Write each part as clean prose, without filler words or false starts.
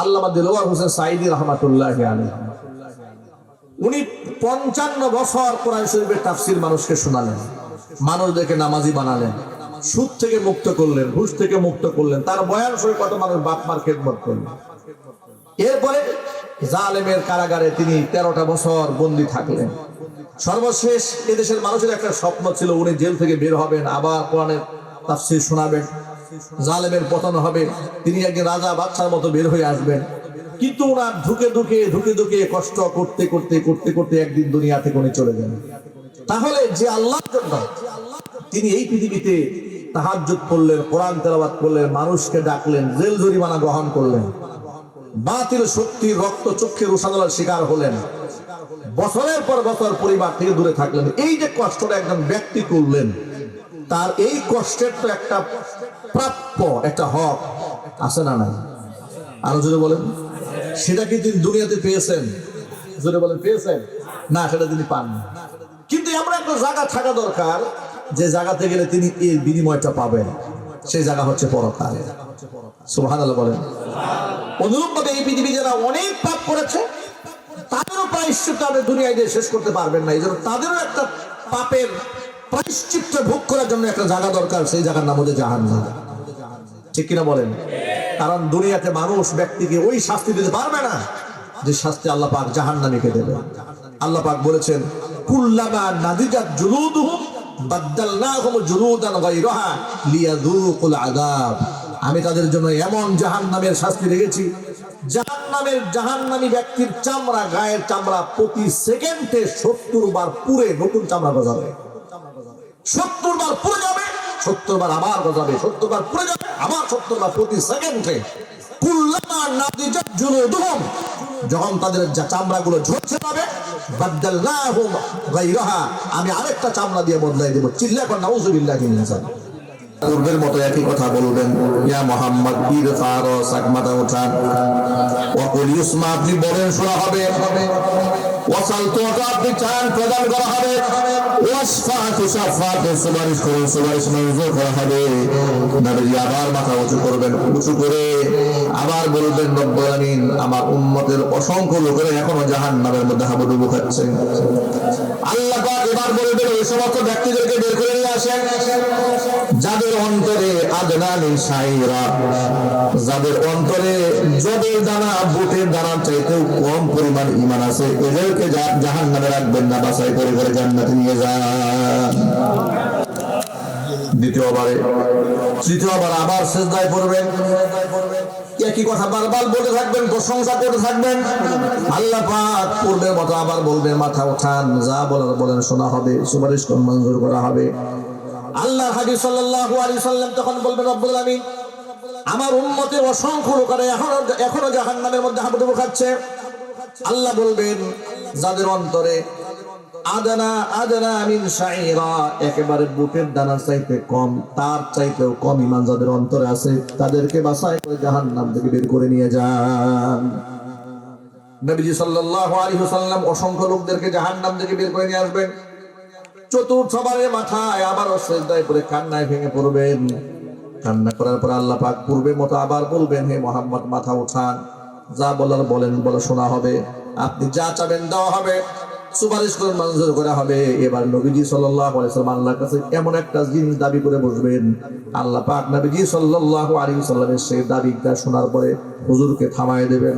আল্লামা দিলওয়ার হোসেন সাঈদী রাহমাতুল্লাহি আলাইহি, উনি 55 বছর কোরআন শরীফের তাফসীর মানুষকে শোনালেন, মানুষদেরকে নামাজি বানালেন, সুদ থেকে মুক্ত করলেন, ঘুষ থেকে মুক্ত করলেন, তার বয়ান শুনে কত মানুষ বাপ মার খেদমত করলেন। এরপরে জালেমের কারাগারে তিনি 13টা বছর বন্দী থাকলেন। সর্বশেষ এদেশের মানুষের একটা স্বপ্ন ছিল, উনি জেল থেকে বের হবেন, আবার কোরআনের তাফসীর শোনাবেন, জালেমের পতন হবে, তিনি একজন রাজা বাদশার মতো বের হয়ে আসবেন। কিন্তু ওনার ধুকে ধুকে কষ্ট করতে করতে করতে করতে একদিন দুনিয়া থেকে উনি চলে গেলেন। তাহলে যে আল্লাহর জন্য তিনি এই পৃথিবীতে তাহাজ্জুদ করলেন, কোরআন তেলাওয়াত করলেন, মানুষকে ডাকলেন, জেল জরিমানা গ্রহণ করলেন, বাতিল শক্তির রক্ত চক্ষের উষাদলার শিকার হলেন, বছরের পর বছর পরিবার থেকে দূরে থাকলেন, এই যে কষ্টটা একজন ব্যক্তি করলেন, তার এই কষ্টের তো একটা প্রাপ্য, একটা হক আছে না নাই? আরো জোরে বলেন, সেটা কি তিনি দুনিয়াতে পেয়েছেন? জোরে বলেন, পেয়েছেন? না, সেটা তিনি পাননি। কিন্তু এমন একটা জায়গা থাকা দরকার যে জায়গাতে গেলে তিনি এর বিনিময়টা পাবেন, সেই জায়গা হচ্ছে পরকাল। সুবহানাল্লাহ বলেন। অনুরূপভাবে এই পৃথিবী যারা অনেক পাপ করেছে, তাদেরও প্রায়শ্চিত্ত আপনি দুনিয়ায় দিয়ে শেষ করতে পারবেন না। এই জন্য তাদেরও একটা পাপের প্রায়শ্চিত্ত ভোগ করার জন্য একটা জায়গা দরকার, সেই জায়গার নাম হচ্ছে জাহান্নাম। ঠিক কিনা বলেন? কারণ দুনিয়াতে মানুষ ব্যক্তিকে ওই শাস্তি দিতে পারবে না যে শাস্তি আল্লাহ পাক জাহান্নামীকে দেবে। আল্লাহ পাক বলেছেন, কুল্লামা নাদিজাত জুলুদুহুম বাদদালনাহুম জুলুদান গায়রাহা লিয়াযুকুল আযাব। আমি তাদের জন্য এমন জাহান্নামের শাস্তি রেখেছি, জাহান্নামী ব্যক্তির চামড়া, গায়ের চামড়া প্রতি সেকেন্ডে 70 বার পুড়ে নতুন চামড়া গজাবে। 70 বার পুড়ে যাবে, 70 বার আবার গজাবে, 70 বার পুড়ে যাবে, আবার 70 বার প্রতি সেকেন্ডে। কুল্লামা নাদিজাত জুলুদুহুম, যখন তাদের চামড়াগুলো ঝরছে যাবে, বাদদালনাহুম গায়রাহা, আমি আরেকটা চামড়া দিয়ে বদলাই দেব। চিল্লা করে নাউযুবিল্লাহি মিন যালিক। পূর্বের মতো একই কথা বলবেন, ইয়া মুহাম্মদ ইরফা রাসাক, মাথা উঠান, ওয়াকুল ইউসমা, আপনি বলেন শোনা হবে, ওয়াসাল তুআতা, আপনি চান প্রদান করা হবে, ওয়াসফা তুশাফা, সুপারিশ করুন, সুপারিশ মঞ্জুর করা হবে। নবী আবার মাথা উঁচু করবেন, উঁচু করে আবার বলবেন, রব্বুল আলামিন, আমার উম্মতের অসংখ্য লোকেরা এখনো জাহান্নামের মধ্যে হাবুডুবু খাচ্ছে। আল্লাহ পাক এবার বলবেন, ওই সমস্ত ব্যক্তিদেরকে বের করে নিয়ে আসেন যাদের অন্তরে আদনা মিন শাইরা, যাদের অন্তরে জবের দানা, বুটের দানার চাইতেও কম পরিমাণ ঈমান আছে, এদেরকে জাহান্নামে রাখবেন না, বাছাই করে করে জান্নাতে নিয়ে যান। দ্বিতীয়বারে, তৃতীয়বার আবার সিজদায় পড়বেন, একই কথা বারবার বলতে থাকবেন, প্রশংসা করতে থাকবেন। আল্লাহ পাক পূর্বের মতো আবার বলবেন, মাথা উঠান, যা বলার বলেন শোনা হবে, সুপারিশ মঞ্জুর করা হবে। আল্লাহর হাবিব সাল্লাল্লাহু আলাইহি সাল্লাম তখন বলবেন, রব্বুল আলামিন, আমার উম্মতের অসংখ্য লোকেরা এখনো জাহান্নামের মধ্যে হাবুডুবু খাচ্ছে। আল্লাহ বলবেন, যাদের অন্তরে আদনা মিন শাইরা, একেবারে বুটের দানার চাইতে কম, তার চাইতেও কম ঈমান যাদের অন্তরে আছে, তাদেরকে বাছাই করে জাহান্নাম থেকে বের করে নিয়ে যান। নবীজি সাল্লাল্লাহু আলাইহি ওয়াসাল্লাম অসংখ্য লোকদেরকে জাহান্নাম থেকে বের করে নিয়ে আসবেন। চতুর্থবারের মাথায় আবার সিজদায় পড়ে কান্নায় ভেঙে পড়বেন। কান্না করার পর আল্লাহ পাক পূর্বের মতো আবার বলবেন, হে মুহাম্মদ, মাথা উঠান, যা বলার বলেন, বলা শোনা হবে, আপনি যা চাবেন দেওয়া হবে, সুপারিশ করে মঞ্জুর করা হবে। এবার নবীজি সাল্লাল্লাহু আলাইহি ওয়াসাল্লাম আল্লাহর কাছে এমন একটা জিনিস দাবি করে বসবেন, আল্লাহ পাক নবীজি সাল্লাল্লাহু আলাইহি ওয়াসাল্লামের সেই দাবিটা শোনার পরে হুজুরকে থামায় দেবেন।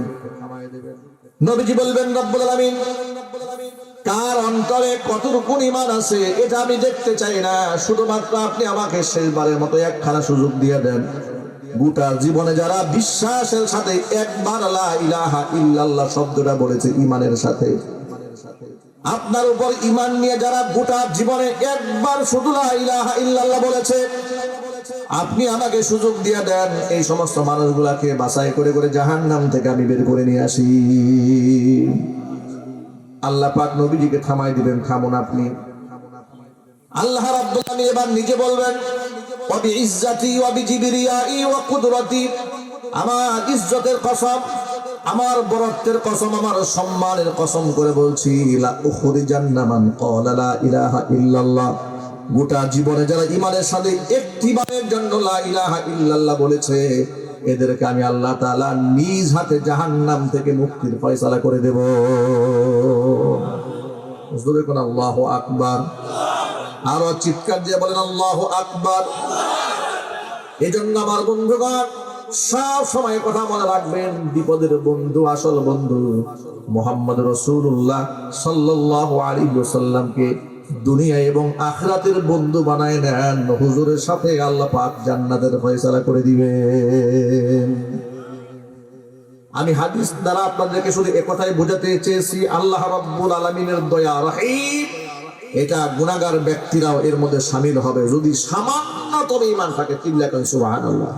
নবীজি বলবেন, রব্বুল আলামিন, কার অন্তরে কতটুকু ঈমান আছে এটা আমি দেখতে চাই না, শুধুমাত্র আপনি আমাকে শেষবারের মতো একখানা সুযোগ দিয়ে দেন। গোটা জীবনে যারা বিশ্বাসের সাথে একবার লা ইলাহা ইল্লাল্লাহ শব্দটা বলেছে ঈমানের সাথে, আপনার উপর ঈমান নিয়ে যারা গোটা জীবনে একবার শুধু লা ইলাহা ইল্লাল্লাহ বলেছে, আপনি আমাকে সুযোগ দিয়ে দেন, এই সমস্ত মানুষগুলাকে বাছাই করে করে জাহান্নাম থেকে আমি বের করে নিয়ে আসি। আল্লাহ পাক নবীজিকে থামাই দিবেন, থামুন আপনি। আল্লাহ রাব্বুল আলামিন এবার নিজে বলবেন, ওয়া বিইজ্জাতি ওয়া বিজিবরিয়াই ওয়া কুদরতি, আমার ইজ্জতের কসম, আমার বরত্বের কসম, আমার সম্মানের কসম করে বলছি, লা উখরিজান্না মান ক্বালা লা ইলাহা ইল্লাল্লাহ, গোটা জীবনে যারা ঈমানের সাথে একটিবারের জন্য লা ইলাহা ইল্লাল্লাহ বলেছে, এদেরকে আমি আল্লাহ তাআলা নিজ হাতে জাহান্নাম থেকে মুক্তির ফয়সালা করে দেব। জোরে কোন আল্লাহু আকবার, আরো চিৎকার দিয়ে বলেন আল্লাহু আকবার। এজন্য আমার বন্ধুগণ সব সময় কথা মনে রাখবেন, বিপদের বন্ধু আসল বন্ধু মুহাম্মদ রাসূলুল্লাহ সাল্লাল্লাহু আলাইহি ওয়াসাল্লামকে দুনিয়া এবং আখিরাতের বন্ধু বানায় নেন, হুজুরের সাথে আল্লাহ পাক জান্নাতের ফয়সালা করে দিবেন। আমি হাদিস দ্বারা আপনাদেরকে শুধু একথাই বোঝাতে চেয়েছি, আল্লাহ রাব্বুল আলামিনের দয়া রহিম, এটা গুনাহগার ব্যক্তিরাও এর মধ্যে শামিল হবে যদি সামান্যতম ঈমান থাকে। চিল্লা করেন সুবহানাল্লাহ।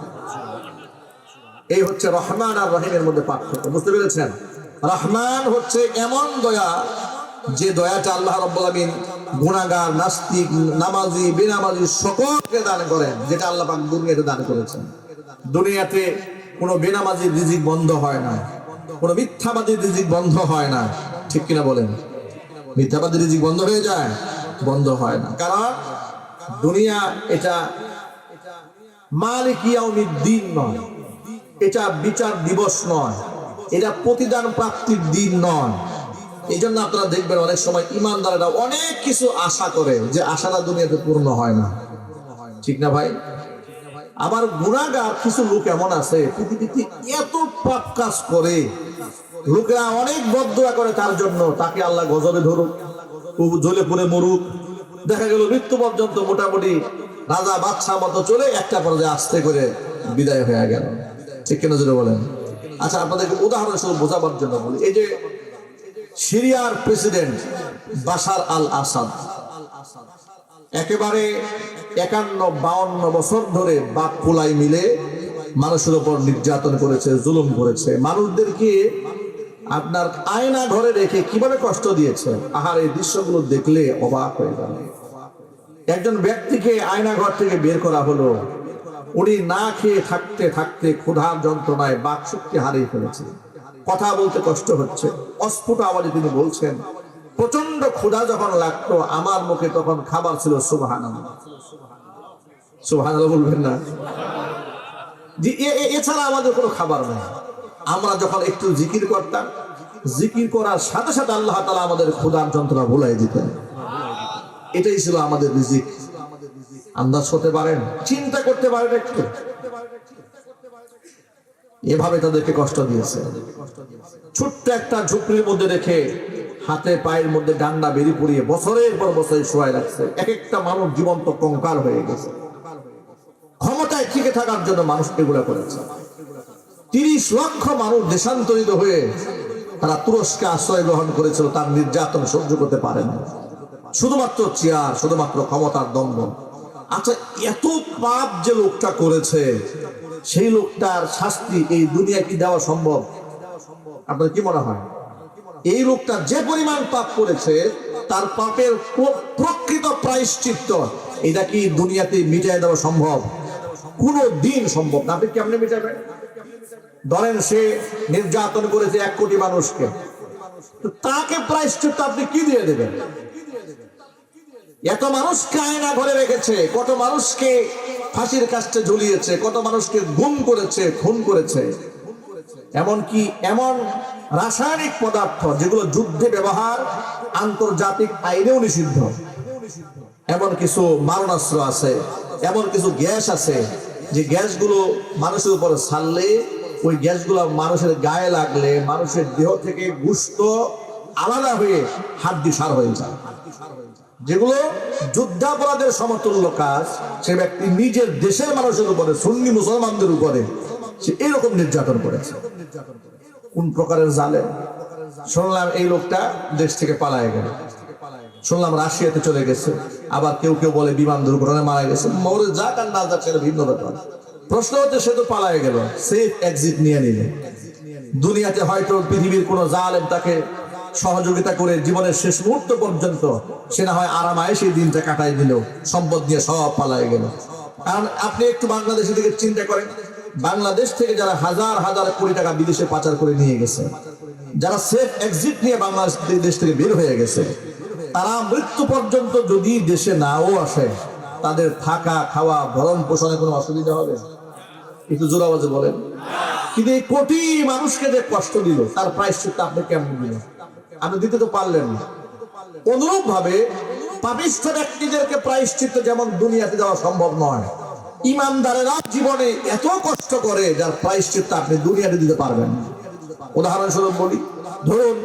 এই হচ্ছে রহমান আর রহিমের মধ্যে পার্থক্য, বুঝতে পেরেছেন? রহমান হচ্ছে এমন দয়া যে দয়াটা আল্লাহ রাব্বুল আলামিন গুনাহগার, নাস্তিক, নামাজি, বেনামাজি সকলকে দান করেন, যেটা আল্লাহ পাক দুনিয়াতে দান করেছেন। দুনিয়াতে কোনো বেনামাজির রিজিক বন্ধ হয় না, কোনো মিথ্যাবাদীর রিজিক বন্ধ হয় না, ঠিক কিনা বলেন? মিথ্যাবাদীর রিজিক বন্ধ হয়ে যায়? বন্ধ হয় না, কারণ দুনিয়া এটা মালিক ইয়াউমিদ্দিন নয়, এটা বিচার দিবস নয়, এটা প্রতিদান প্রাপ্তির দিন নয়। এই জন্য আপনারা দেখবেন অনেক সময় ইমানদারেরা অনেক কিছু আশা করে, যে আশাটা দুনিয়াতে পূর্ণ হয় না, ঠিক না ভাই? আবার গুনাহগার কিছু লোক এমন আছে পৃথিবীতে এত পাপ কাজ করে, লোকেরা অনেক বদদুয়া করে তার জন্য, তাকে আল্লাহ গজবে ধরুক, জ্বলে পুড়ে মরুক। দেখা গেল মৃত্যু পর্যন্ত মোটামুটি রাজা বাদশাহ মতো চলে, একটা পর্যায়ে আস্তে করে বিদায় হয়ে গেল, ঠিক কিনা জোরে বলেন? আচ্ছা, আপনাদেরকে উদাহরণস্বরূপ বোঝাবার জন্য বলি, এই যে সিরিয়ার প্রেসিডেন্ট বাশার আল আসাদ একেবারে 51-52 বছর ধরে বাপ পোলাই মিলে মানুষের উপর নির্যাতন করেছে, জুলুম করেছে, মানুষদেরকে আপনার আয়না ঘরে রেখে কিভাবে কষ্ট দিয়েছে। আহার, এই দৃশ্যগুলো দেখলে অবাক হয়ে গেল। একজন ব্যক্তিকে আয়না ঘর থেকে বের করা হলো, উনি না খেয়ে থাকতে থাকতে ক্ষুধার যন্ত্রণায় বাক শক্তি হারিয়ে ফেলেছে, কথা বলতে কষ্ট হচ্ছে, অস্ফুট আওয়াজে তিনি বলছেন, প্রচন্ড ক্ষুধা যখন লাগতো আমার মুখে তখন খাবার ছিল সুবহানাল্লাহ। সুবহানাল্লাহ বলবেন না? এছাড়া আমাদের কোনো খাবার নেই। আমরা যখন একটু জিকির করতাম, জিকির করার সাথে সাথে আল্লাহ তাআলা আমাদের ক্ষুধার যন্ত্রণা ভুলাই দিতেন। এটাই ছিল আমাদের রিজিক। আন্দাজ করতে পারেন, চিন্তা করতে পারেন একটু? এভাবে তাদেরকে কষ্ট দিয়েছে। ছোট্ট একটা ঝুপড়ির মধ্যে রেখে হাতে পায়ের মধ্যে ডান্ডা বেরি পরিয়ে বছরের পর বছর শোয়ায় রাখছে। এক একটা মানুষ জীবন্ত কঙ্কাল হয়ে গেছে। ক্ষমতায় টিকে থাকার জন্য মানুষ এগুলা করেছে। 30 লক্ষ মানুষ দেশান্তরিত হয়ে তারা তুরস্কে আশ্রয় গ্রহণ করেছিল, তার নির্যাতন সহ্য করতে পারে না, শুধুমাত্র চেয়ার, শুধুমাত্র ক্ষমতার দম্ভ। আচ্ছা, এত পাপ যে লোকটা করেছে, সেই লোকটার শাস্তি এই দুনিয়া কি দেওয়া সম্ভব? আপনার কি মনে হয়? এই লোকটা যে পরিমাণ পাপ করেছে, তার পাপের প্রকৃত প্রায়শ্চিত্ত এটা কি দুনিয়াতে মিটাই দেওয়া সম্ভব? কোনো দিন সম্ভব না। আপনি কেমনে মিটাবেন? ধরেন সে নির্যাতন করেছে 1 কোটি মানুষকে, তাকে প্রায়শ্চিত্ত আপনি কি দিয়ে দেবেন? এত মানুষকে আয়না ঘরে রেখেছে, কত মানুষকে ফাঁসির কাস্টে ঝুলিয়েছে, কত মানুষকে গুম করেছে, খুন করেছে, এমনকি এমন রাসায়নিক পদার্থ যেগুলো যুদ্ধে ব্যবহার, আন্তর্জাতিক আইনেও নিষিদ্ধ, এমন কিছু মারণাস্ত্র আছে, এমন কিছু গ্যাস আছে যে গ্যাসগুলো মানুষের উপরে ছাড়লে, ওই গ্যাসগুলো মানুষের গায়ে লাগলে মানুষের দেহ থেকে গোশত আলাদা হয়ে হাড্ডি সার হয়ে যায়। যেগুলো যুদ্ধাপরাধের সমতুল্য কাজ, সে ব্যক্তি নিজের দেশের মানুষের উপরে, সুন্নি মুসলমানদের উপরে সে এরকম নির্যাতন করেছে। কোন প্রকারের জালেম! শুনলাম এই লোকটা দেশ থেকে পালায় গেল, শুনলাম রাশিয়াতে চলে গেছে, আবার কেউ কেউ বলে বিমান দুর্ঘটনায় মারা গেছে। মরে যাক আর না যাক সেটা ভিন্ন ব্যাপার। প্রশ্ন হচ্ছে, সে তো পালায় গেল, সেফ এক্সিট নিয়ে নিল। দুনিয়াতে হয়তো পৃথিবীর কোন জালেম তাকে সহযোগিতা করে জীবনের শেষ মুহূর্ত পর্যন্ত সে না হয় আরামায় সেই দিনটা কাটাই দিল, সম্পদ নিয়ে সব পালায় গেল। কারণ আপনি একটু বাংলাদেশের দিকে চিন্তা করেন, বাংলাদেশ থেকে যারা হাজার হাজার কোটি টাকা বিদেশে পাচার করে নিয়ে গেছে, যারা সেফ এক্সিট নিয়ে বাংলাদেশ দেশ থেকে বের হয়ে গেছে, তারা মৃত্যু পর্যন্ত যদি দেশে নাও আসে, তাদের থাকা, খাওয়া, ভরণ পোষণে কোনো অসুবিধা হবে? একটু জোর আওয়াজে বলেন। কিন্তু এই কোটি মানুষকে যে কষ্ট দিল তার প্রায়শ্চিত্ত আপনি কেমন দিলেন? আপনি দিতে তো পারলেন না। অনুরূপ ভাবে পাপিষ্ঠ ব্যক্তিদেরকে প্রায়শ্চিত্ত যেমন দুনিয়াতে দেওয়া সম্ভব নয়, ইমানদারেরা জীবনে এত কষ্ট করে যার প্রায়শ্চিত্ত আপনি দুনিয়াতে দিতে পারবেন না। উদাহরণস্বরূপ বলি, ধরুন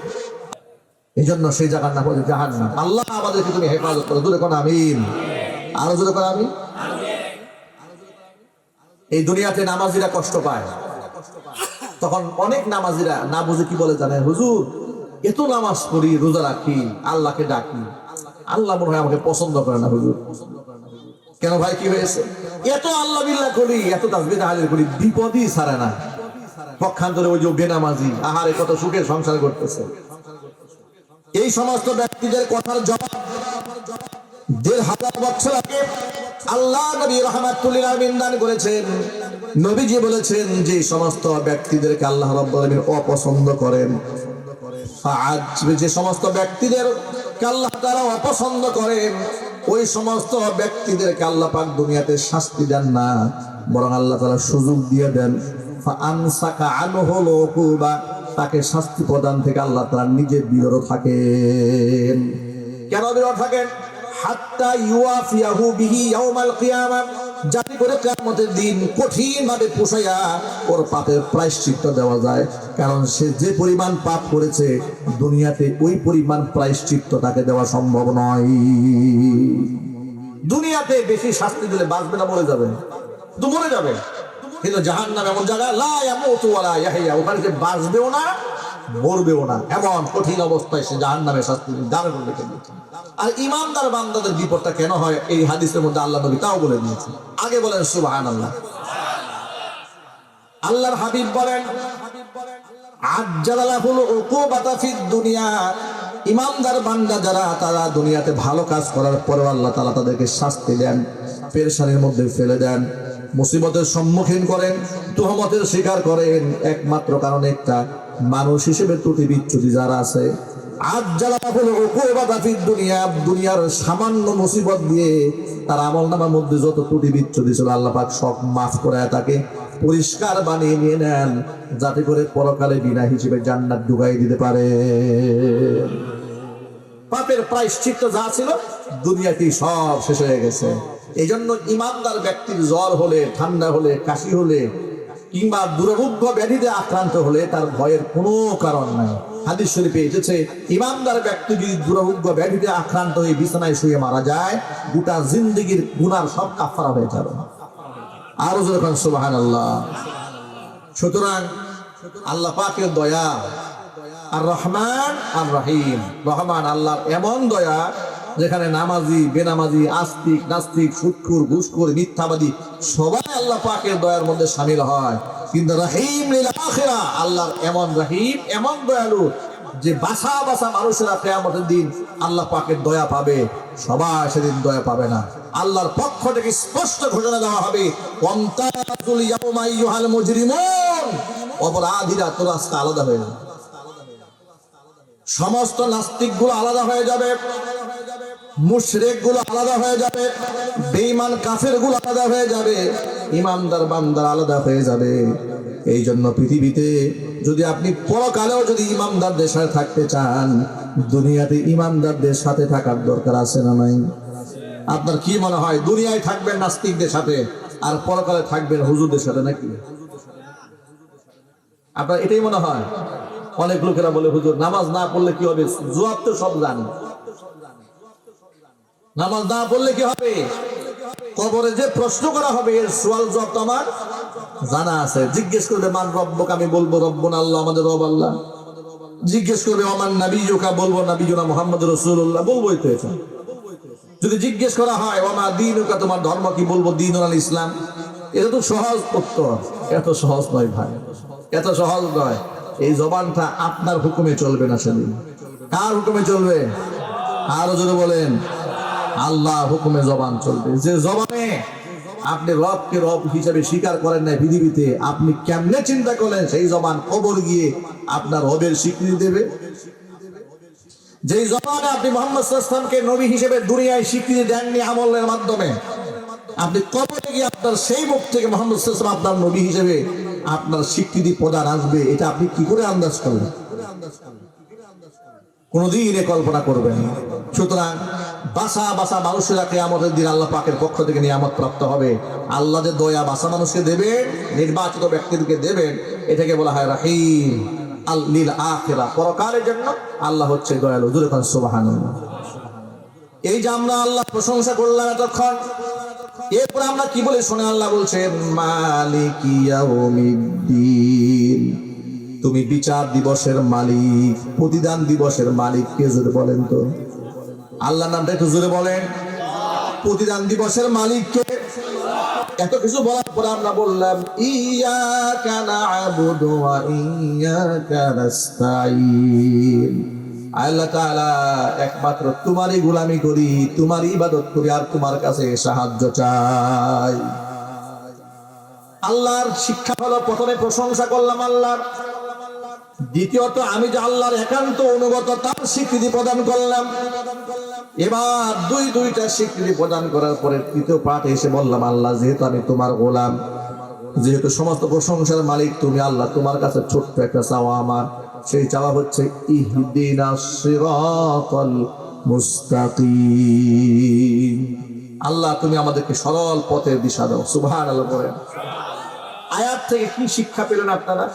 এই জন্য সেই জায়গার নাম হচ্ছে জাহান্নাম। আল্লাহ আমাদেরকে তুমি হেফাজত করো, জোরে করো আমিন, আরো জোরে করো আমিন। এই দুনিয়াতে নামাজিরা কষ্ট পায়, তখন অনেক নামাজিরা না বুঝে কি বলে জানেন, হুজুর এত নামাজ পড়ি, রোজা রাখি, আল্লাহকে ডাকি, আল্লাহ মনে হয় আমাকে পছন্দ করে না হুজুর। কেন ভাই, কি হয়েছে? এত আল্লাহ বিল্লাহ করি, এত তাসবিহ তাহলিল করি, বিপদই ছাড়ে না। পক্ষান্তরে ওই যে বেনামাজি, আহারে কত সুখে সংসার করতেছে। এই সমস্ত ব্যক্তিদের কথার জবাব ১,৫০০ বছর আগে আল্লাহ নবী রাহমাতুল লিল আলামিন দান করেছেন। নবীজি বলেছেন যে সমস্ত ব্যক্তিদেরকে আল্লাহ রাব্বুল আলামিন অপছন্দ করেন, যে সমস্ত ব্যক্তিদেরকে আল্লাহ তাআলা অপছন্দ করেন, ওই সমস্ত ব্যক্তিদেরকে আল্লাহ পাক দুনিয়াতে শাস্তি দেন না, বরং আল্লাহ তাআলা সুযোগ দিয়ে দেন। ফাআনসাকা আনহুল উকুবা, তাকে শাস্তি প্রদান থেকে আল্লাহ তাআলা নিজে বিরত থাকেন। কেন বিরত থাকেন? হাত্তা ইউয়াফিয়াহু বিহি ইয়াউমাল কিয়ামা, যাতে করে কিয়ামতের দিন কঠিন ভাবে পোষায়া ওর পাপের প্রায়শ্চিত্ত দেওয়া যায়। কারণ সে যে পরিমাণ পাপ করেছে দুনিয়াতে ওই পরিমাণ প্রায়শ্চিত্ত তাকে দেওয়া সম্ভব নয়। দুনিয়াতে বেশি শাস্তি দিলে বাঁচবে না, মরে যাবে, তো মরে যাবে। কিন্তু জাহান্নাম এমন জায়গা, লা ইয়ামুতু ওয়া লা ইয়াহইয়া, ওখানে যে বাঁচবেও না মরবেও না, এমন কঠিন অবস্থায় সে জাহান্নামের শাস্তি দাঁড়ে বলে দিয়েছে। আর ইমানদার বান্দাদের বিপদটা কেন হয় এই হাদিসের মধ্যে আল্লাহ নবী তাও বলে দিয়েছে। আগে বলেন সুবহানাল্লাহ। আল্লাহর হাবিব বলেন, আজ্জালাহুল উকুবাতা ফিদ দুনিয়া, ইমানদার বান্দা যারা তারা দুনিয়াতে ভালো কাজ করার পরেও আল্লাহ তাআলা তাদেরকে শাস্তি দেন, পেরেশানির মধ্যে ফেলে দেন, মুসিবতের সম্মুখীন করেন, তুহমতের শিকার করেন। একমাত্র কারণ একটা, মানুষ হিসেবে ত্রুটি বিচ্যুতি যারা আছে, আজ্জালাহুল উকুবাতা ফিদ দুনিয়া, দুনিয়ার সামান্য মুসিবত দিয়ে তার আমলনামার মধ্যে যত ত্রুটি বিচ্যুতি ছিল আল্লাহ পাক সব মাফ করে তাকে পরিষ্কার বানিয়ে নিয়ে নেন, যাতে করে পরকালে বিনা হিসেবে জান্নাত ঢুকাই দিতে পারে। পাপের প্রায়শ্চিত্ত যা ছিল দুনিয়াতেই সব শেষ হয়ে গেছে। এই জন্য ইমানদার ব্যক্তির জ্বর হলে, ঠান্ডা হলে, কাশি হলে কিংবা দুরারোগ্য ব্যাধিতে আক্রান্ত হলে তার ভয়ের কোনো কারণ নাই। হাদিস শরীফে এসেছে, ইমানদার ব্যক্তি যদি দুরারোগ্য ব্যাধিতে আক্রান্ত হয়ে বিছানায় শুয়ে মারা যায়, গোটা জিন্দেগীর গুনার সব কাফারা হয়ে যাবে। আরো যখন সুবহানাল্লাহ। সুতরাং আল্লাহ পাকের দয়া, আর রহমান আর রহিম, রহমান আল্লাহর এমন দয়া যেখানে নামাজি, বেনামাজি, আস্তিক, নাস্তিক, সুদখোর, ঘুষখোর, মিথ্যাবাদী সবাই আল্লাহ পাকের দয়ার মধ্যে শামিল হয়। কিন্তু রহিম লিল আখিরা, আল্লাহর এমন রহিম, এমন দয়ালু যে বাসা বাসা মানুষেরা কিয়ামতের দিন আল্লাহ পাকের দয়া পাবে, সবাই সেদিন দয়া পাবে না। আল্লাহর পক্ষ থেকে স্পষ্ট ঘোষণা দেওয়া হবে, ওয়ামতাজুল ইয়াউমা আইয়ুহাল মুজরিমুন, অপরাধীরা তোরা আজকে আলাদা হয়ে যাবে। সমস্ত নাস্তিক গুলো আলাদা হয়ে যাবে, মুশরিক গুলো আলাদা হয়ে যাবে, বেঈমান কাফের গুলো আলাদা হয়ে যাবে, ইমানদার বান্দার আলাদা হয়ে যাবে। এই জন্য পৃথিবীতে যদি আপনি পরকালেও যদি ইমানদারদের সাথে থাকতে চান, দুনিয়াতে ইমানদারদের সাথে থাকার দরকার আছে না নাই? আপনার কি মনে হয়, দুনিয়ায় থাকবেন নাস্তিকদের সাথে আর পরকালে থাকবেন হুজুরদের সাথে নাকি? আপনার এটাই মনে হয়? অনেক লোকেরা বলে, হুজুর নামাজ না পড়লে কি হবে? জবাব তো সব জানে, নামাজ না পড়লে কি হবে? কবরে যে প্রশ্ন করা হবে এর সওয়াল জবাব তো আমার জানা আছে। জিজ্ঞেস করবে মান রব্বুকা, আমি বলবো রব্বুনা আল্লাহ, আমাদের রব আল্লাহ। জিজ্ঞেস করবে ওমান নাবিয়ুকা, বলবো নাবিয়ুনা মুহাম্মদুর রাসূলুল্লাহ, বলবোই তো এটা। যদি জিজ্ঞেস করা হয় ওমা দীনুকা, তোমার ধর্ম কি, বলবো দীনুল ইসলাম। এটা তো সহজ উত্তর, এত সহজ নয় ভাই, এত সহজ নয়। এই জবানটা আপনার হুকুমে চলবে না, সেদিন কার হুকুমে চলবে? আরো যদি বলেন, আল্লাহ হুকুমে জবান চলবে। যে জবানে আপনি রবকে রব হিসেবে স্বীকার করেন না পৃথিবীতে, আপনি কেমনে চিন্তা করলেন সেই জবান কবর গিয়ে আপনার রবের স্বীকৃতি দেবে? যেই জবানে আপনি মুহাম্মদ সাল্লাল্লাহু আলাইহি ওয়াসাল্লামকে নবী হিসেবে দুনিয়ায় স্বীকৃতি দেননি আমলের মাধ্যমে, আপনি কবরে গিয়ে আপনার সেই মুখ থেকে মুহাম্মদ সাল্লাল্লাহু আলাইহি ওয়াসাল্লাম আপনার নবী হিসেবে আপনার স্বীকৃতি প্রদান আসবে, এটা আপনি কি করে আন্দাজ করবেন? কোনদিন এ কল্পনা করবেন না। সুতরাং বাসা বাসা মানুষেরা কিয়ামতের দিন আল্লাহ পাকের পক্ষ থেকে নিয়ামত প্রাপ্ত হবে। আল্লাহ যে দয়া বাসা মানুষকে দেবেন, নির্বাচিত ব্যক্তিদেরকে দেবেন, এটাকে বলা হয় রাহিম আল লিল আখিরা, পরকালের জন্য আল্লাহ হচ্ছে দয়ালু। জোরে বলেন সুবহানাল্লাহ। এই যে আমরা আল্লাহ প্রশংসা করলাম এতক্ষণ, এরপর আমরা কি বলে শুনে? আল্লাহ বলছেন মালিকি ইয়াউমিদ্দিন, তুমি বিচার দিবসের মালিক, প্রতিদান দিবসের মালিক কে? জোরে বলেন তো, আল্লাহর নামটা একটু জোরে বলেন। প্রতিদান দিবসের মালিক কে? এত কিছু বলার পর আমরা বললাম ইয়াকা না'বুদু ওয়া ইয়াকা নাস্তাঈন, আল্লাহ তাআলা একমাত্র তোমারই গোলামি করি, তোমারই ইবাদত করি, আর তোমার কাছে সাহায্য চাই। আল্লাহর শিক্ষা হলো প্রথমে প্রশংসা করলাম আল্লাহর, দ্বিতীয়ত আমি যে আল্লাহর একান্ত অনুগত তার স্বীকৃতি প্রদান করলাম। এবার দুইটা স্বীকৃতি প্রদান করার পরে তৃতীয় পাঠে এসে বললাম আল্লাহ যেহেতু আমি তোমার গোলাম, যেহেতু সমস্ত প্রশংসার মালিক তুমি, আল্লাহ তোমার কাছে ছোট্ট একটা চাওয়া আমার, সেই চাওয়া হচ্ছে ইহদিনাস সিরাতাল মুস্তাকিম, আল্লাহ তুমি আমাদেরকে সরল পথের দিশা দাও। সুবহানাল্লাহ বলেন। আয়াত থেকে কি শিক্ষা পেলেন আপনারা?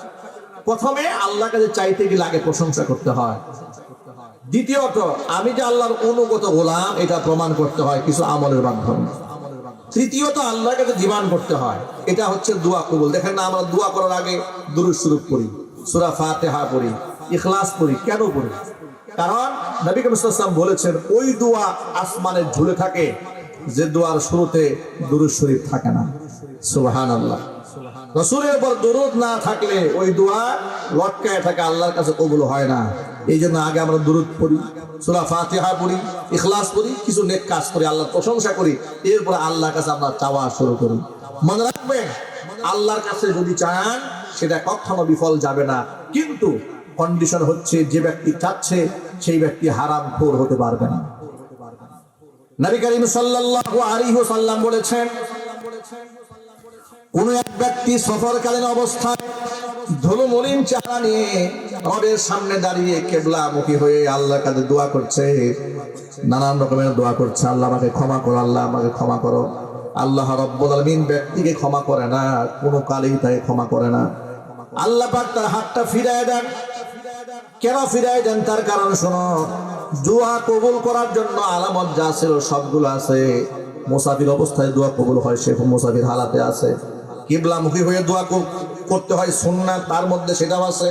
প্রথমে আল্লাহর কাছে চাইতে গেলে আগে প্রশংসা করতে হয়। দ্বিতীয়ত আমি যে আল্লাহর অনুগত গোলাম এটা প্রমাণ করতে হয় কিছু আমলের মাধ্যমে। তৃতীয়ত আল্লাহর কাছে জীবন করতে হয়, এটা হচ্ছে দোয়া কবুল। দেখেন না, আমরা দোয়া করার আগে দুরূদ শরীফ পড়ি, সূরা ফাতিহা পড়ি, ইখলাস পড়ি। কেন পড়ি? কারণ নবী করিম সাল্লাল্লাহু আলাইহি ওয়াসাল্লাম বলেছেন ওই দোয়া আসমানে ঝুলে থাকে যে দোয়ার শুরুতে দুরূদ শরীফ থাকে না। সুবহানাল্লাহ। রাসূলের উপর দরুদ না থাকলে ওই দোয়া লটকায় থাকে, আল্লাহর কাছে কবুল হয় না। এই জন্য আগে আমরা দরুদ পড়ি, সূরা ফাতিহা পড়ি, ইখলাস পড়ি, কিছু নেক কাজ করি, আল্লাহর প্রশংসা করি, এরপর আল্লাহর কাছে আমরা চাওয়া শুরু করি। মনে রাখবেন, আল্লাহর কাছে যদি চান সেটা কখনো বিফল যাবে না, কিন্তু কন্ডিশন হচ্ছে যে ব্যক্তি চাচ্ছে সেই ব্যক্তি হারামখোর হতে পারবে না। নবী করিম সাল্লাল্লাহু আলাইহি ওয়াসাল্লাম বলেছেন কোন এক ব্যক্তি সফরকালীন অবস্থায় ধুলো মলিন চেহারা নিয়ে রবের সামনে দাঁড়িয়ে কিবলামুখী হয়ে আল্লাহর কাছে দোয়া করছে, নানান রকমের দোয়া করছে, আল্লাহ আমাকে ক্ষমা করো, আল্লাহ আমাকে ক্ষমা করো। আল্লাহ রাব্বুল আলামিন ব্যক্তিকে ক্ষমা করে না, কোনো কালেই তাকে ক্ষমা করে না। আল্লাহ পাক তার হাতটা ফিরায় দেন। কেন ফিরায় দেন? তার কারণ শোনো, দোয়া কবুল করার জন্য আলামত যা ছিল সবগুলো আছে। মুসাফির অবস্থায় দোয়া কবুল হয়, সে মুসাফির হালাতে আছে। কিবলামুখী হয়ে দোয়া করতে হয় সুন্নাত, তার মধ্যে সেটাও আছে।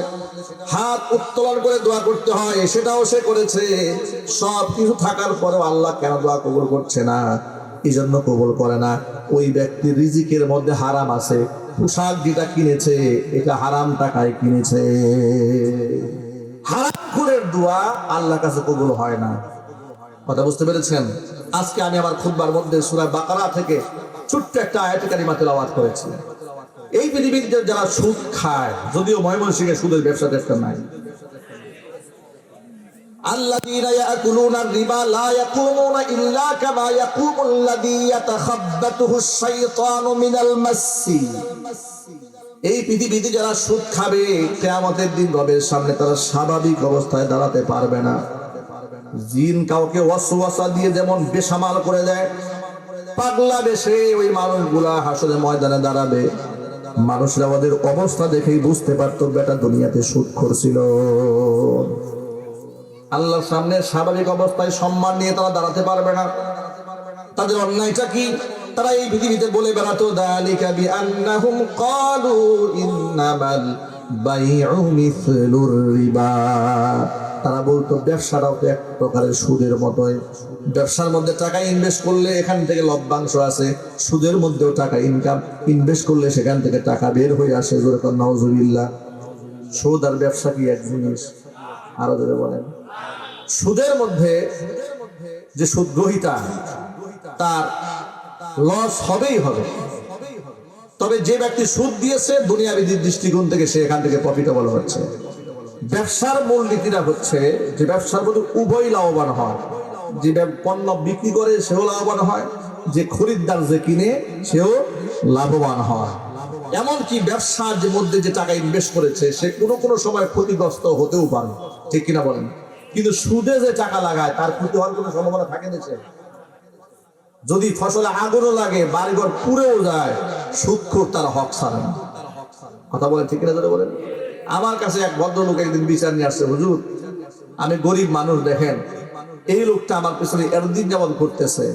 হাত উত্তোলন করে দোয়া করতে হয়, সেটাও সে করেছে। সব কিছু থাকার পরেও আল্লাহ কেন দোয়া কবুল করছে না? এই জন্য কবুল করে না, ওই ব্যক্তির রিজিকের মধ্যে হারাম আছে। পোশাক যেটা কিনেছে এটা হারাম টাকায় কিনেছে। হারামখোরের দোয়া আল্লাহর কাছে কবুল হয় না। কথা বুঝতে পেরেছেন? আজকে আমি আমার খুতবার মধ্যে সূরা বাকারা থেকে ছোট্ট একটা আয়াত কারিমা তেলাওয়াত করেছি। এই পৃথিবীতে যারা সুদ খায়, যদিও ময়মনসিংহে সুদের ব্যবসা নাই, আল্লাযীনা ইয়াকুলুনা রিবা লা ইয়াকুমুনা ইল্লা কামা ইয়াকুমুল্লাযী ইয়াতাখাব্বাতুহুশ শাইতানু মিনাল মাসসি, এই পৃথিবীতে যারা সুদ খাবে কিয়ামতের দিন রবের সামনে তারা স্বাভাবিক অবস্থায় দাঁড়াতে পারবে না। জিন কাউকে ওয়াসওয়াসা দিয়ে যেমন বেসামাল করে দেয়, পাগলা বেশে ওই মানুষগুলা হাসরের ময়দানে দাঁড়াবে। মানুষরা ওদের অবস্থা দেখেই বুঝতে পারতো বেটা দুনিয়াতে সুদখোর ছিল। আল্লাহর সামনে স্বাভাবিক অবস্থায় সম্মান নিয়ে তারা দাঁড়াতে পারবে না। তাদের অন্যায়টা কি? তারা এই পৃথিবীতে বলে বেড়াতো যালিকা বিআন্নাহুম ক্বালু ইন্নামাল বাইউ মিসলুর রিবা, তারা বলতো ব্যবসাটাও তো এক প্রকারের সুদের মতোই। ব্যবসার মধ্যে টাকা ইনভেস্ট করলে এখান থেকে লভ্যাংশ আছে, সুদের মধ্যেও টাকা ইনভেস্ট করলে সেখান থেকে টাকা বের হয়ে আসে। নাউজুবিল্লাহ। সুদ আর ব্যবসা কি এক জিনিস? আরো যদি বলেন, সুদের মধ্যে যে সুদ গ্রহীতা তার লস হবেই হবে, তবে যে ব্যক্তি সুদ দিয়েছে দুনিয়াবী দৃষ্টিকোণ থেকে সে এখান থেকে প্রফিটেবল হচ্ছে। ব্যবসার মূল নীতিটা হচ্ছে যে ব্যবসার মধ্যে উভয় লাভবান হয়, যে পণ্য বিক্রি করে সেও লাভবান হয়, যে খরিদ্দার যে কিনে সেও লাভবান হয়। এমনকি ব্যবসার যে মধ্যে যে টাকা ইনভেস্ট করেছে সে কোনো সময় ক্ষতিগ্রস্ত হতেও পারে, ঠিক কিনা বলেন? কিন্তু সুদে যে টাকা লাগায় তার ক্ষতি হওয়ার কোনো সম্ভাবনা থাকে না। যদি ফসলে আগুনও লাগে, বাড়িঘর পুড়েও যায়, সুদখোর তার হক ছাড়ে না। কথা বলেন, ঠিক কিনা বলেন? আমার কাছে এক ভদ্রলোক একদিন বিচার নিয়ে আসছে, হুজুর আমি গরিব মানুষ, দেখেন এই লোকটা আমার পেছনে এতদিন যাবত করতেছে,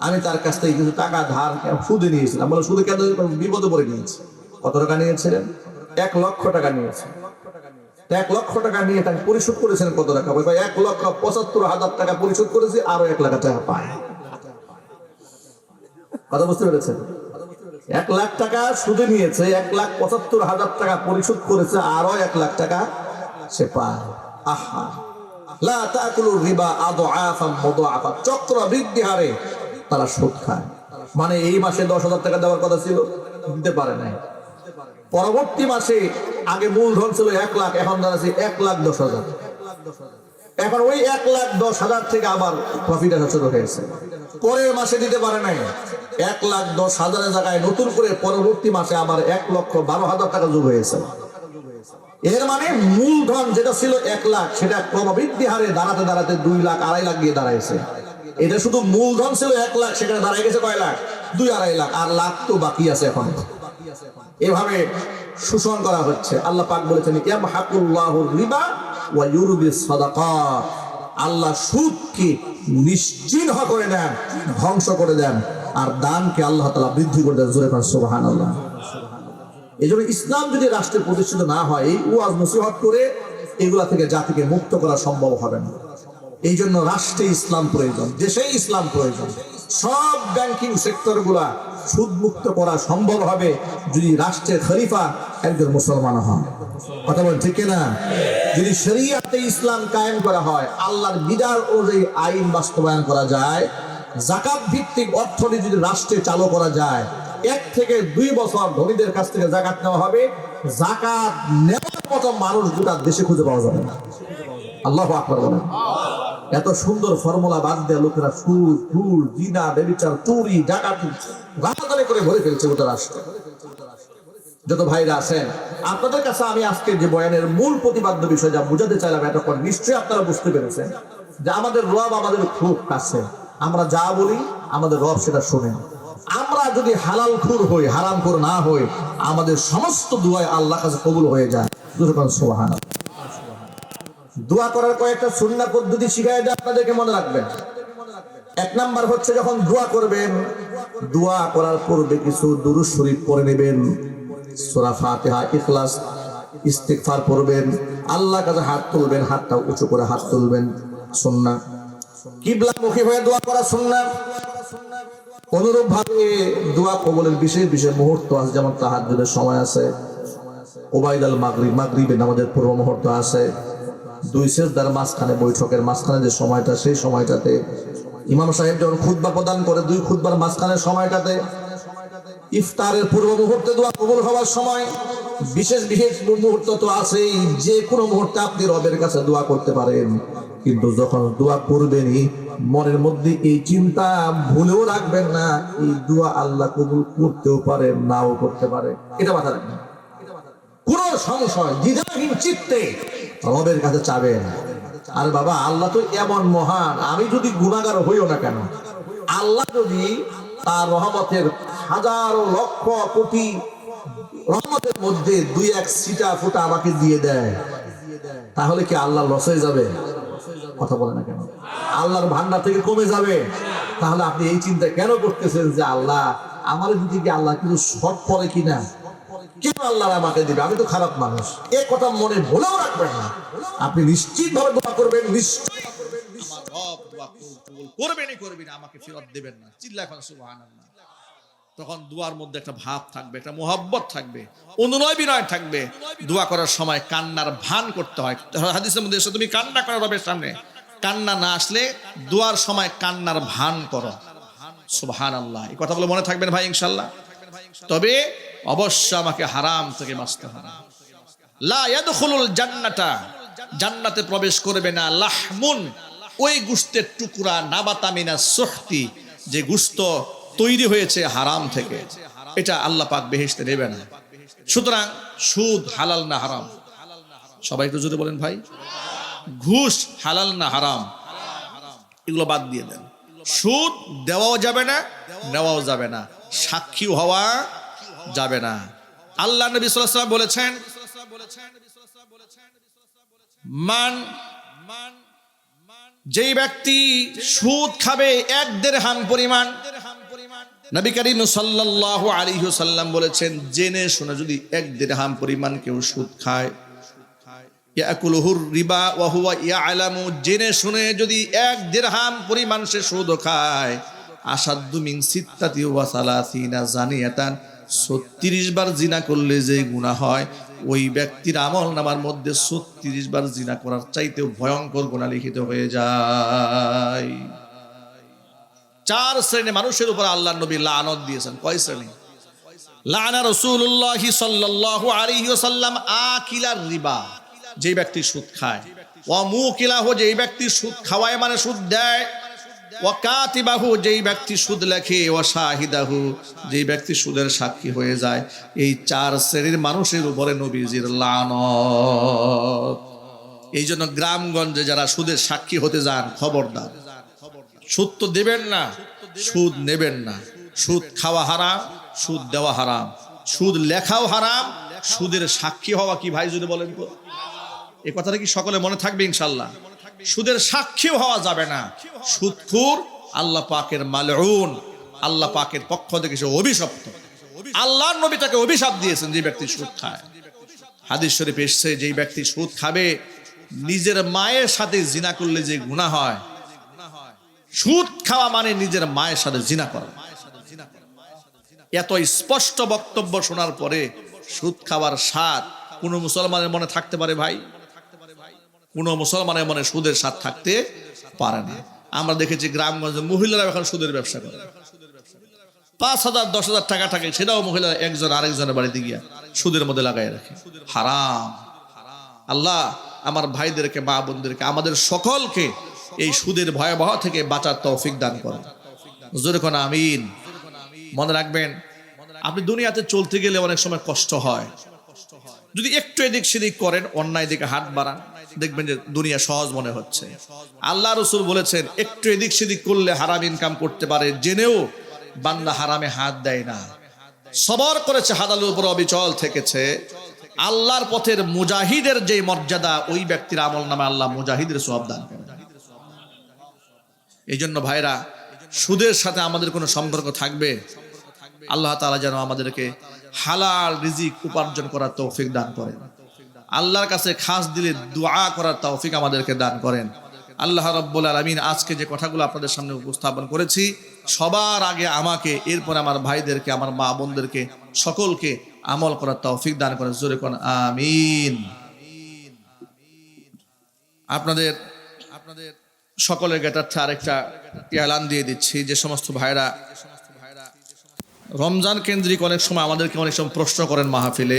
আমি তার কাছ থেকে কিছু টাকা ধার সুদে নিয়েছিলাম। বলে সুদে কেন? বিপদে পড়ে নিয়েছি। কত টাকা নিয়েছিলেন? 1 লক্ষ টাকা নিয়েছে। 1 লক্ষ টাকা নিয়ে তাকে পরিশোধ করেছেন কত টাকা? 1,75,000 টাকা পরিশোধ করেছি, আরো 1 লাখ টাকা পায়। কথা বুঝতে পেরেছেন? 1 লাখ টাকা সুদে নিয়েছে, 1,75,000 টাকা পরিশোধ করেছে, আরো 1 লাখ টাকা সে পায়। আহা, লা তাকুলুর রিবা আদআফাম মুদাআফা, চক্রবৃদ্ধি হারে তারা সুদ খায়। মানে এই মাসে 10,000 টাকা দেওয়ার কথা ছিল, দিতে পারে নাই। পরবর্তী মাসে আগে মূলধন ছিল 1 লাখ, এখন দাঁড়াচ্ছে 1,10,000। এখন ওই 1,10,000 থেকে আবার প্রফিট আসা শুরু হয়েছে। পরের মাসে দিতে পারে নাই, 1,10,000 জায়গায় নতুন করে পরবর্তী মাসে আবার 1,12,000 টাকা যোগ হয়েছে। এর মানে মূলধন যেটা ছিল 1 লাখ, সেটা ক্রমবৃদ্ধি হারে দাঁড়াতে দাঁড়াতে 2 লাখ 2.5 লাখ গিয়ে দাঁড়াইছে। এটা শুধু মূলধন ছিল 1 লাখ, সেখানে দাঁড়ায় গেছে কয় লাখ? 2-2.5 লাখ, আর লাখ তো বাকি আছে এখন। এভাবে শোষণ করা হচ্ছে। আল্লাহ পাক বলেছেন, ইয়ামহাকুল্লাহুর রিবা ওয়া ইউরবিস সাদাকাত, আল্লাহ সুদকে নিশ্চিহ্ন করে দেন, ধ্বংস করে দেন, আর দানকে আল্লাহ তাআলা বৃদ্ধি করে দেন। জোরে বলেন সুবহানাল্লাহ। এই জন্য ইসলাম যদি রাষ্ট্রে প্রতিষ্ঠিত না হয়, এই ওয়াজ নসিহত করে এগুলা থেকে জাতিকে মুক্ত করা সম্ভব হবে না। এই জন্য রাষ্ট্রে ইসলাম প্রয়োজন, দেশে ইসলাম প্রয়োজন। সব ব্যাংকিং সেক্টর গুলা সুদ মুক্ত করা সম্ভব হবে যদি রাষ্ট্রের খলিফা একজন মুসলমান হন। কথা বলেন, ঠিক না? যদি শরিয়াতে ইসলাম কায়েম করা হয়, আল্লাহর বিধান অনুযায়ী আইন বাস্তবায়ন করা যায়, যাকাত ভিত্তিক অর্থনীতি যদি রাষ্ট্রে চালু করা যায়, 1 থেকে 2 বছর ধনীদের কাছ থেকে যাকাত নেওয়া হবে, যাকাত নেওয়ার মতো মানুষ গোটা দেশে খুঁজে পাওয়া যাবে না। আল্লাহু আকবার বলেন। এত সুন্দর ফর্মুলা বাদ দেওয়া লোকেরা সুদ, ঘুষ, জিনা, ব্যভিচার, চুরি, ডাকাতি রাতারাতি করে ভরে ফেলছে গোটা রাষ্ট্র। যত ভাইরা আছেন, আপনাদের কাছে আমি আজকে যে বয়ানের মূল প্রতিপাদ্য বিষয় যা বুঝাতে চাইলাম, এটা পর নিশ্চয়ই আপনারা বুঝতে পেরেছেন যে আমাদের রব আমাদের খুব কাছে। আমরা যা বলি আমাদের রব সেটা শোনেন। আমরা যদি হালাল খুর হই, হারাম খুর না হই, আমাদের সমস্ত দোয়া আল্লাহর কাছে কবুল হয়ে যায়। সুবহানাল্লাহ। দোয়া করার কয়েকটা সুন্নাহ পদ্ধতি শিখায় দেয়, আপনাদেরকে মনে রাখবেন। 1 নাম্বার হচ্ছে, যখন দোয়া করবেন, দোয়া করার পূর্বে কিছু দুরূদ শরীফ পড়ে নেবেন। সূরা ফাতিহা, ইখলাস, ইস্তিগফার পড়বেন। আল্লাহর কাছে হাত তুলবেন, হাতটা উঁচু করে হাত তুলবেন, সুন্নাহ। কিবলামুখী হয়ে দোয়া করা সুন্নাহ। অনুরূপ ভাবে দোয়া কবুলের বিশেষ বিশেষ মুহূর্ত আছে, যেমন তাহাজ্জুদের সময় আছে, ওবাইদাল মাগরিব, মাগরিবের নামাজের পূর্ব মুহূর্ত আছে, 2 সিজদার মাঝখানে, বৈঠকের মাঝখানে যে সময়টা, সেই সময়টাতে ইমাম সাহেব যখন খুতবা প্রদান করে, 2 খুতবার মাঝখানের সময়টাতে, ইফতারের পূর্ব মুহূর্তে দোয়া কবুল হওয়ার সময়, বিশেষ বিশেষ মুহূর্ত তো আছেই। যে কোনো মুহূর্তে আপনি রবের কাছে দোয়া করতে পারেন, কিন্তু যখন দোয়া করবেনই মনের মধ্যে এই চিন্তা ভুলেও রাখবেন না, এই দোয়া আল্লাহ কবুল করতেও পারে, নাও করতে পারে। এটা মাথায় রাখবেন। কোন সংশয় দ্বিধাহীন চিত্তে রবের কাছে চাবেন। আর বাবা, আল্লাহ তো এমন মহান, আমি যদি গুনাহগার হইও না কেন, আল্লাহ যদি তার রহমতের হাজারো লক্ষ কোটি রহমতের মধ্যে 2-1 ছিটা ফুটা আমাকে দিয়ে দেয়, তাহলে কি আল্লাহ লস হয়ে যাবে? কথা বলে না কেন? আল্লাহর ভান্ডার থেকে কমে যাবে? তাহলে আপনি এই চিন্তা কেন করতেছেন যে আল্লাহ আমার দিকে কি আল্লাহ কিছু শর্ট পড়ে কিনা, কেন আল্লাহ আমাকে দিবে, আমি তো খারাপ মানুষ, এ কথা মনে ভুলেও রাখবেন না। আপনি নিশ্চিত ভাবে দোয়া করবেন, নিশ্চয়ই আমার রব দোয়া কবুল করবেনই করবেন, আমাকে ফেরত দিবেন না। চিল্লা এখন সুবহানাল্লাহ। তখন দোয়ার মধ্যে একটা ভাব থাকবে, একটা মোহাব্বত থাকবে, অনুনয় বিনয় থাকবে। দোয়া করার সময় কান্নার ভান করতে হয়। হাদিসের মধ্যে এসে তুমি কান্না করো রবের সামনে, কান্না না আসলে দোয়ার সময় কান্নার ভান করো। সুবহানাল্লাহ। এই কথাগুলো মনে থাকবেন ভাই ইনশাআল্লাহ। তবে অবশ্য আমাকে হারাম থেকে বাঁচতে হবে। লা ইয়াদখুলুল জান্নাতা, জান্নাতে প্রবেশ করবে না লাহমুন, ওই গোশতের টুকরা, নাবাতা মিনাস সুহতি, যে গোশত তৈরি হয়েছে হারাম থেকে, এটা আল্লাহ পাক বেহেশতে নেবে না। সুতরাং সুদ হালাল না হারাম? সবাই একটু জোরে বলেন ভাই। ঘুষ হালাল না হারাম? এগুলো বাদ দিয়ে দেন। সুদ দেওয়াও যাবে না, নেওয়াও যাবে না, সাক্ষীও হওয়া যাবে না। আল্লাহ নবী সাল্লাল্লাহু আলাইহি ওয়াসাল্লাম বলেছেন, যেই ব্যক্তি সুদ খাবে 1 দিরহাম পরিমাণ, নবী করিম সাল্লাল্লাহু আলাইহি ওয়াসাল্লাম বলেছেন, জেনে শুনে যদি 1 দিরহাম পরিমাণ কেউ সুদ খায়, ইয়াকুলুহুর রিবা ওয়া হুয়া ইয়ালামু, জেনে শুনে যদি 1 দিরহাম পরিমাণ সে সুদ খায়, আসাদ্দু মিন সিত্তাতি ওয়া সালাসিনা জানিয়াতান, 36 বার জিনা করলে যে গুনাহ হয়, ওই ব্যক্তির আমলনামার মধ্যে 36 বার জিনা করার চাইতেও ভয়ঙ্কর গুনাহ লিখিত হয়ে যায়। 4 শ্রেণীর মানুষের উপর আল্লাহর নবী লানত দিয়েছেন। কয় শ্রেণী? লানা রাসূলুল্লাহ সাল্লাল্লাহু আলাইহি ওয়াসাল্লাম আকিলার রিবা, যে ব্যক্তি সুদ খায়, ওয়া মুকিলাহু, যেই ব্যক্তি সুদ খাওয়ায় মানে সুদ দেয়, ওয়া কাতিবাহু, যেই ব্যক্তি সুদ লেখে, ওয়া শাহিদাহু, যেই ব্যক্তি সুদের সাক্ষী হয়ে যায়। এই 4 শ্রেণীর মানুষের উপরে নবীজির লানত। এই জন্য গ্রামগঞ্জে যারা সুদের সাক্ষী হতে যান, খবরদার, সুদ তো দেবেন না, সুদ নেবেন না। সুদ খাওয়া হারাম, সুদ দেওয়া হারাম, সুদ লেখাও হারাম, সুদের সাক্ষী হওয়া কি ভাই যদি বলেন তো? এই কথাটা কি সকলে মনে থাকবে ইনশাআল্লাহ? সুদের সাক্ষীও হওয়া যাবে না। সুদখোর আল্লাহ পাকের মালউন, আল্লাহ পাকের পক্ষ থেকে সে অভিশপ্ত। আল্লাহর নবী তাকে অভিশাপ দিয়েছেন যে ব্যক্তি সুদ খায়। হাদিস শরীফে এসেছে, যে ব্যক্তি সুদ খাবে, নিজের মায়ের সাথে জিনা করলে যে গুনাহ হয়, সুদ খাওয়া মানে নিজের মায়ের সাথে জিনা করা। এত স্পষ্ট বক্তব্য শোনার পরে সুদ খাওয়ার স্বাদ কোন মুসলমানের মনে থাকতে পারে ভাই? কোন মুসলমানের মনে সুদের স্বাদ থাকতে পারে না। আমরা দেখেছি গ্রামগঞ্জে মহিলারা এখন সুদের ব্যবসা করে, 5,000 10,000 টাকা থাকে, সেটাও মহিলারা একজন আরেকজনের বাড়িতে গিয়া সুদের মধ্যে লাগাই রাখে। হারাম। আল্লাহ আমার ভাইদেরকে, মা বোনদেরকে, আমাদের সকলকে এই সুদের ভয়াবহ থেকে বাঁচার তৌফিক দান করেন। জোরে কোন আমিন। মনে রাখবেন, আপনি দুনিয়াতে চলতে গেলে অনেক সময় কষ্ট হয়। যদি একটু এদিক সেদিক করেন, অন্যায় দিকে হাত বাড়ান, দেখবেন যে দুনিয়া সহজ মনে হচ্ছে। আল্লাহ রাসূল বলেছেন, একটু এদিক সেদিক করলে হারাম ইনকাম করতে পারে, জেনেও বান্দা হারামে হাত দেয় না, সবর করেছে, হালালের উপর অবিচল থেকেছে। আল্লাহর পথের মুজাহিদের যে মর্যাদা, ওই ব্যক্তির আমলনামে আল্লাহ মুজাহিদের সওয়াব দান করেন। এই জন্য ভাইরা, সুদের সাথে আমাদের কোনো সম্পর্ক থাকবে, আল্লাহ তাআলা যেন আমাদেরকে হালাল রিজিক উপার্জন করার তৌফিক দান করেন। আল্লাহর কাছে খাস দিলে দোয়া করার তৌফিক আমাদেরকে দান করেন। আল্লাহ রাব্বুল আলামিন আজকে যে কথাগুলো আপনাদের সামনে উপস্থাপন করেছি, সবার আগে আমাকে, এরপর আমার ভাইদেরকে, আমার মা বোনদেরকে, সকলকে আমল করার তৌফিক দান করেন। জোরে কোন আমিন। আপনাদের সকলের জ্ঞাতার্থে আরেকটা এলান দিয়ে দিচ্ছি, যে সমস্ত ভাইরা রমজান কেন্দ্রিক অনেক সময় আমাদেরকে অনেক সময় প্রশ্ন করেন মাহফিলে,